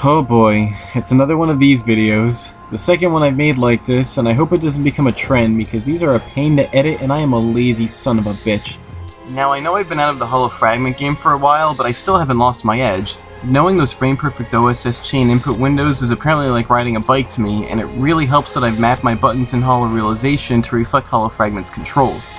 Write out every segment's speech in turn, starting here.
Oh boy, it's another one of these videos. The second one I've made like this, and I hope it doesn't become a trend because these are a pain to edit and I am a lazy son of a bitch. Now I know I've been out of the Hollow Fragment game for a while, but I still haven't lost my edge. Knowing those frame-perfect OSS chain input windows is apparently like riding a bike to me, and it really helps that I've mapped my buttons in Hollow Realization to reflect Hollow Fragment's controls.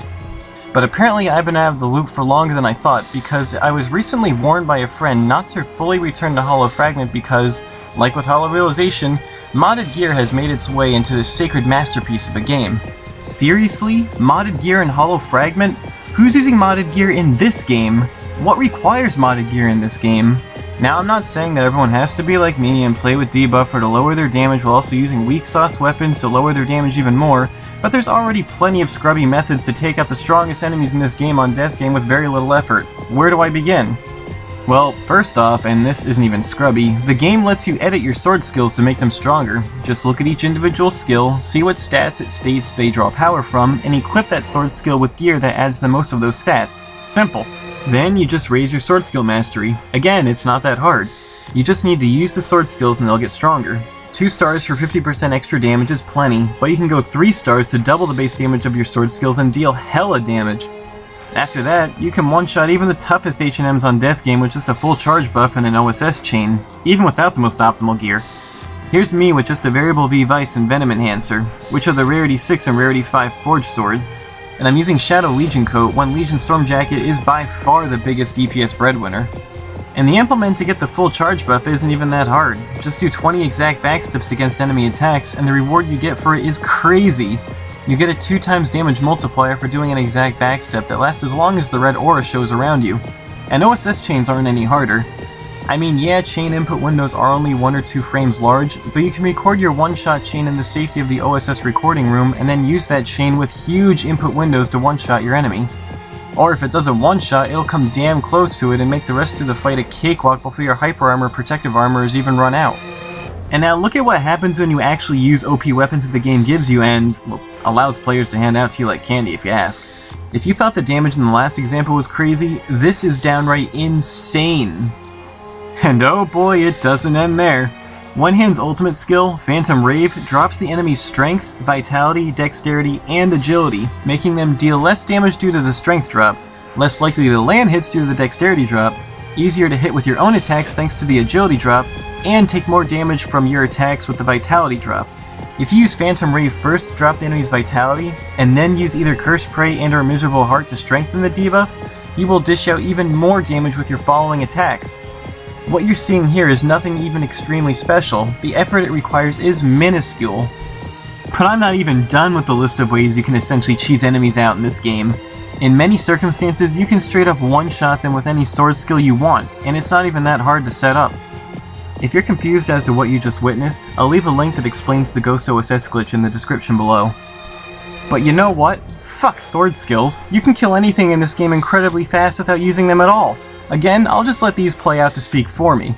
But apparently I've been out of the loop for longer than I thought, because I was recently warned by a friend not to fully return to Hollow Fragment because, like with Hollow Realization, modded gear has made its way into this sacred masterpiece of a game. Seriously? Modded gear in Hollow Fragment? Who's using modded gear in this game? What requires modded gear in this game? Now I'm not saying that everyone has to be like me and play with debuffer to lower their damage while also using weak sauce weapons to lower their damage even more, but there's already plenty of scrubby methods to take out the strongest enemies in this game on death game with very little effort. Where do I begin? Well, first off, and this isn't even scrubby, the game lets you edit your sword skills to make them stronger. Just look at each individual skill, see what stats it states they draw power from, and equip that sword skill with gear that adds the most of those stats. Simple. Then you just raise your sword skill mastery. Again, it's not that hard. You just need to use the sword skills and they'll get stronger. 2 stars for 50% extra damage is plenty, but you can go 3 stars to double the base damage of your sword skills and deal hella damage. After that, you can one-shot even the toughest H&Ms on death game with just a full charge buff and an OSS chain, even without the most optimal gear. Here's me with just a variable V Vice and Venom Enhancer, which are the Rarity 6 and Rarity 5 Forged swords, and I'm using Shadow Legion Coat when Legion Storm Jacket is by far the biggest DPS breadwinner. And the implement to get the full charge buff isn't even that hard. Just do 20 exact backsteps against enemy attacks, and the reward you get for it is crazy. You get a 2 times damage multiplier for doing an exact backstep that lasts as long as the red aura shows around you. And OSS chains aren't any harder. I mean, yeah, chain input windows are only 1 or 2 frames large, but you can record your one-shot chain in the safety of the OSS recording room and then use that chain with huge input windows to one-shot your enemy. Or if it doesn't one-shot, it'll come damn close to it and make the rest of the fight a cakewalk before your hyper armor protective armor is even run out. And now look at what happens when you actually use OP weapons that the game gives you and, well, allows players to hand out to you like candy if you ask. If you thought the damage in the last example was crazy, this is downright insane. And oh boy, it doesn't end there. One Hand's ultimate skill, Phantom Rave, drops the enemy's strength, vitality, dexterity, and agility, making them deal less damage due to the strength drop, less likely to land hits due to the dexterity drop, easier to hit with your own attacks thanks to the agility drop, and take more damage from your attacks with the vitality drop. If you use Phantom Rave first to drop the enemy's vitality, and then use either Curse Prey and or Miserable Heart to strengthen the debuff, you will dish out even more damage with your following attacks. What you're seeing here is nothing even extremely special. The effort it requires is minuscule. But I'm not even done with the list of ways you can essentially cheese enemies out in this game. In many circumstances, you can straight up one-shot them with any sword skill you want, and it's not even that hard to set up. If you're confused as to what you just witnessed, I'll leave a link that explains the Ghost OSS glitch in the description below. But you know what? Fuck sword skills. You can kill anything in this game incredibly fast without using them at all. Again, I'll just let these play out to speak for me.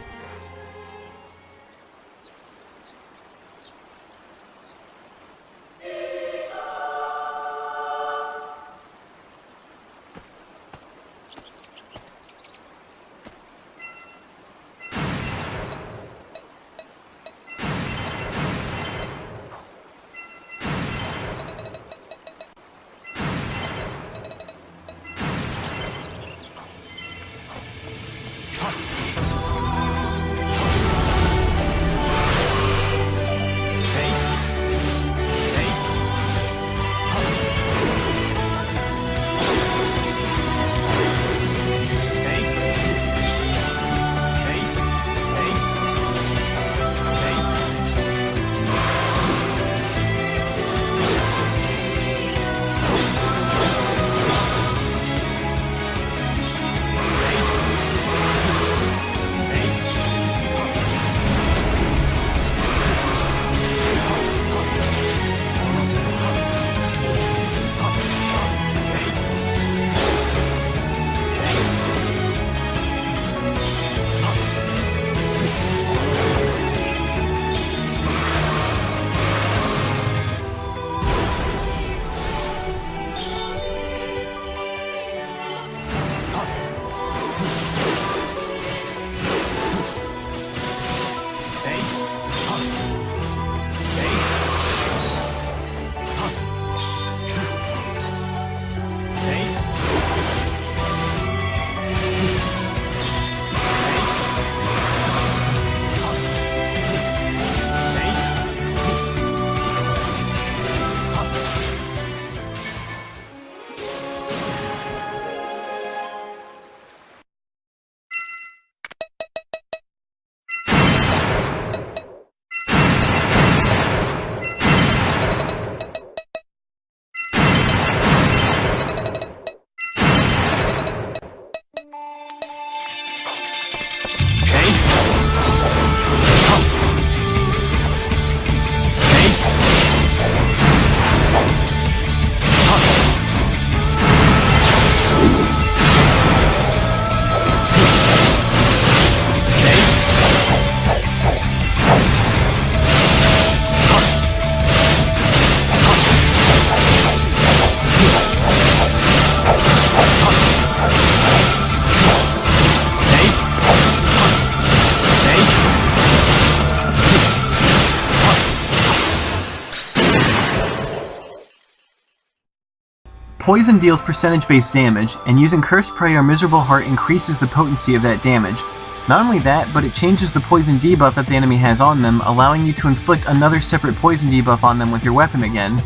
Poison deals percentage-based damage, and using Cursed Prey or Miserable Heart increases the potency of that damage. Not only that, but it changes the poison debuff that the enemy has on them, allowing you to inflict another separate poison debuff on them with your weapon again.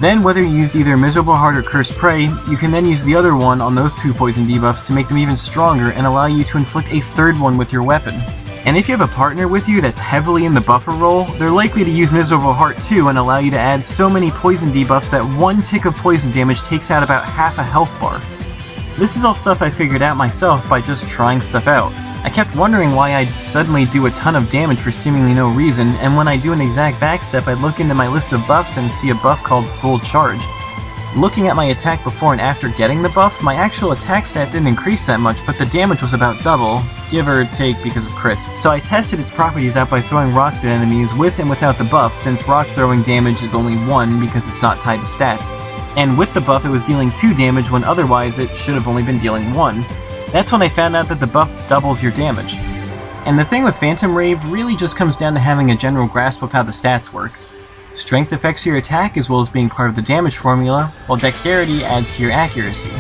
Then, whether you used either Miserable Heart or Cursed Prey, you can then use the other one on those two poison debuffs to make them even stronger and allow you to inflict a third one with your weapon. And if you have a partner with you that's heavily in the buffer role, they're likely to use Miserable Heart too and allow you to add so many poison debuffs that one tick of poison damage takes out about half a health bar. This is all stuff I figured out myself by just trying stuff out. I kept wondering why I'd suddenly do a ton of damage for seemingly no reason, and when I do an exact backstep I'd look into my list of buffs and see a buff called Full Charge. Looking at my attack before and after getting the buff, my actual attack stat didn't increase that much, but the damage was about double, give or take because of crits. So I tested its properties out by throwing rocks at enemies with and without the buff, since rock throwing damage is only 1 because it's not tied to stats. And with the buff it was dealing 2 damage when otherwise it should have only been dealing 1. That's when I found out that the buff doubles your damage. And the thing with Phantom Rave really just comes down to having a general grasp of how the stats work. Strength affects your attack as well as being part of the damage formula, while Dexterity adds to your accuracy.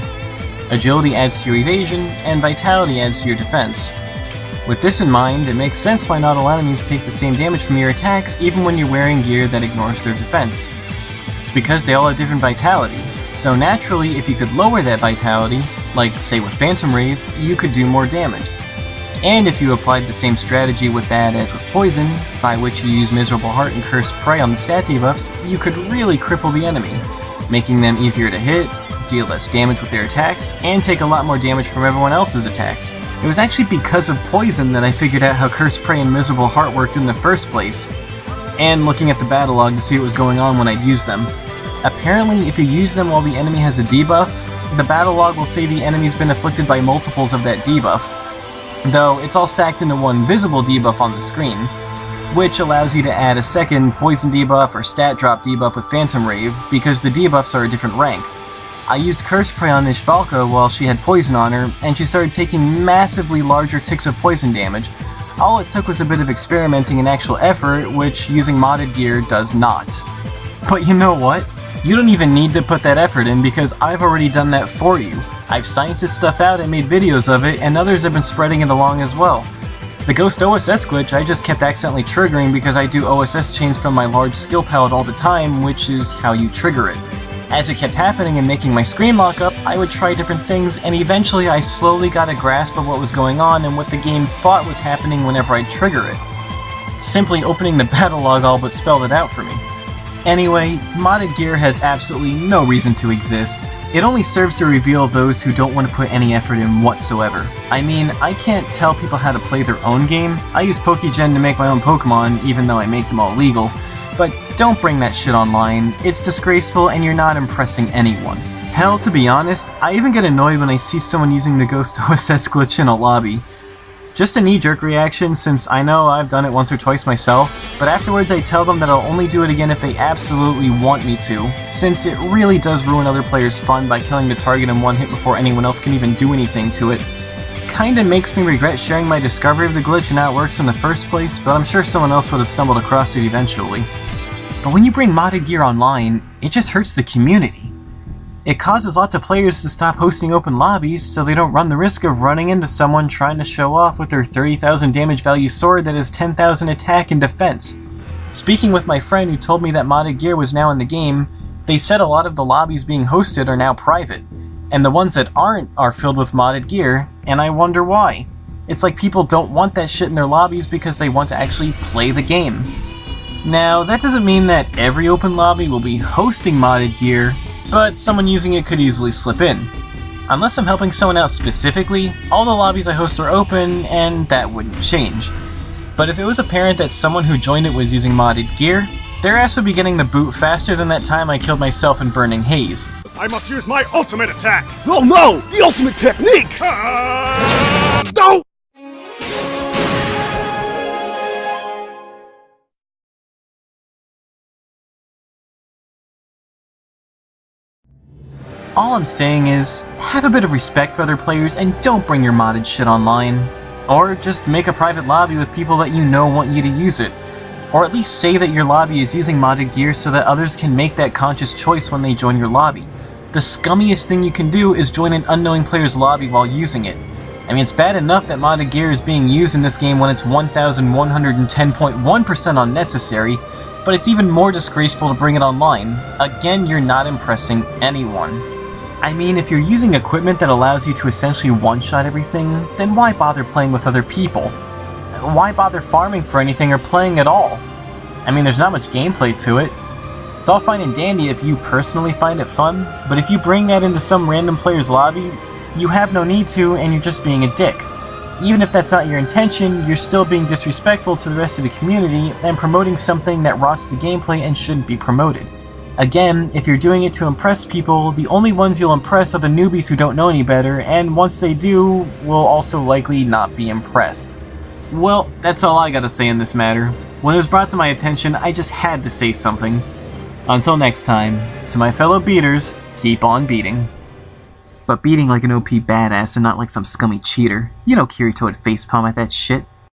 Agility adds to your evasion, and Vitality adds to your defense. With this in mind, it makes sense why not all enemies take the same damage from your attacks even when you're wearing gear that ignores their defense. It's because they all have different Vitality, so naturally if you could lower that Vitality, like say with Phantom Rave, you could do more damage. And if you applied the same strategy with that as with Poison, by which you use Miserable Heart and Cursed Prey on the stat debuffs, you could really cripple the enemy, making them easier to hit, deal less damage with their attacks, and take a lot more damage from everyone else's attacks. It was actually because of Poison that I figured out how Cursed Prey and Miserable Heart worked in the first place, and looking at the battle log to see what was going on when I'd use them. Apparently, if you use them while the enemy has a debuff, the battle log will say the enemy's been afflicted by multiples of that debuff, though it's all stacked into one visible debuff on the screen, which allows you to add a second poison debuff or stat drop debuff with Phantom Rave, because the debuffs are a different rank. I used Cursed Prey on Ishvalka while she had poison on her, and she started taking massively larger ticks of poison damage. All it took was a bit of experimenting and actual effort, which using modded gear does not. But you know what? You don't even need to put that effort in because I've already done that for you. I've scienced this stuff out and made videos of it, and others have been spreading it along as well. The Ghost OSS glitch I just kept accidentally triggering because I do OSS chains from my large skill palette all the time, which is how you trigger it. As it kept happening and making my screen lock up, I would try different things, and eventually I slowly got a grasp of what was going on and what the game thought was happening whenever I'd trigger it. Simply opening the battle log all but spelled it out for me. Anyway, modded gear has absolutely no reason to exist. It only serves to reveal those who don't want to put any effort in whatsoever. I mean, I can't tell people how to play their own game. I use Pokegen to make my own Pokemon, even though I make them all legal. But don't bring that shit online. It's disgraceful and you're not impressing anyone. Hell, to be honest, I even get annoyed when I see someone using the Ghost OSS glitch in a lobby. Just a knee-jerk reaction, since I know I've done it once or twice myself, but afterwards I tell them that I'll only do it again if they absolutely want me to, since it really does ruin other players' fun by killing the target in one hit before anyone else can even do anything to it. Kinda makes me regret sharing my discovery of the glitch and how it works in the first place, but I'm sure someone else would have stumbled across it eventually. But when you bring modded gear online, it just hurts the community. It causes lots of players to stop hosting open lobbies so they don't run the risk of running into someone trying to show off with their 30,000 damage value sword that has 10,000 attack and defense. Speaking with my friend who told me that modded gear was now in the game, they said a lot of the lobbies being hosted are now private, and the ones that aren't are filled with modded gear, and I wonder why. It's like people don't want that shit in their lobbies because they want to actually play the game. Now, that doesn't mean that every open lobby will be hosting modded gear, but someone using it could easily slip in. Unless I'm helping someone out specifically, all the lobbies I host are open, and that wouldn't change. But if it was apparent that someone who joined it was using modded gear, their ass would be getting the boot faster than that time I killed myself in Burning Haze. I must use my ultimate attack! Oh no! The ultimate technique! No! All I'm saying is, have a bit of respect for other players and don't bring your modded shit online. Or just make a private lobby with people that you know want you to use it. Or at least say that your lobby is using modded gear so that others can make that conscious choice when they join your lobby. the scummiest thing you can do is join an unknowing player's lobby while using it. I mean, it's bad enough that modded gear is being used in this game when it's 1110.1% unnecessary, but it's even more disgraceful to bring it online. Again, you're not impressing anyone. I mean, if you're using equipment that allows you to essentially one-shot everything, then why bother playing with other people? Why bother farming for anything or playing at all? I mean, there's not much gameplay to it. It's all fine and dandy if you personally find it fun, but if you bring that into some random player's lobby, you have no need to, and you're just being a dick. Even if that's not your intention, you're still being disrespectful to the rest of the community and promoting something that rots the gameplay and shouldn't be promoted. Again, if you're doing it to impress people, the only ones you'll impress are the newbies who don't know any better, and once they do, will also likely not be impressed. Well, that's all I gotta say in this matter. When it was brought to my attention, I just had to say something. Until next time, to my fellow beaters, keep on beating. But beating like an OP badass and not like some scummy cheater. You know Kirito would facepalm at that shit.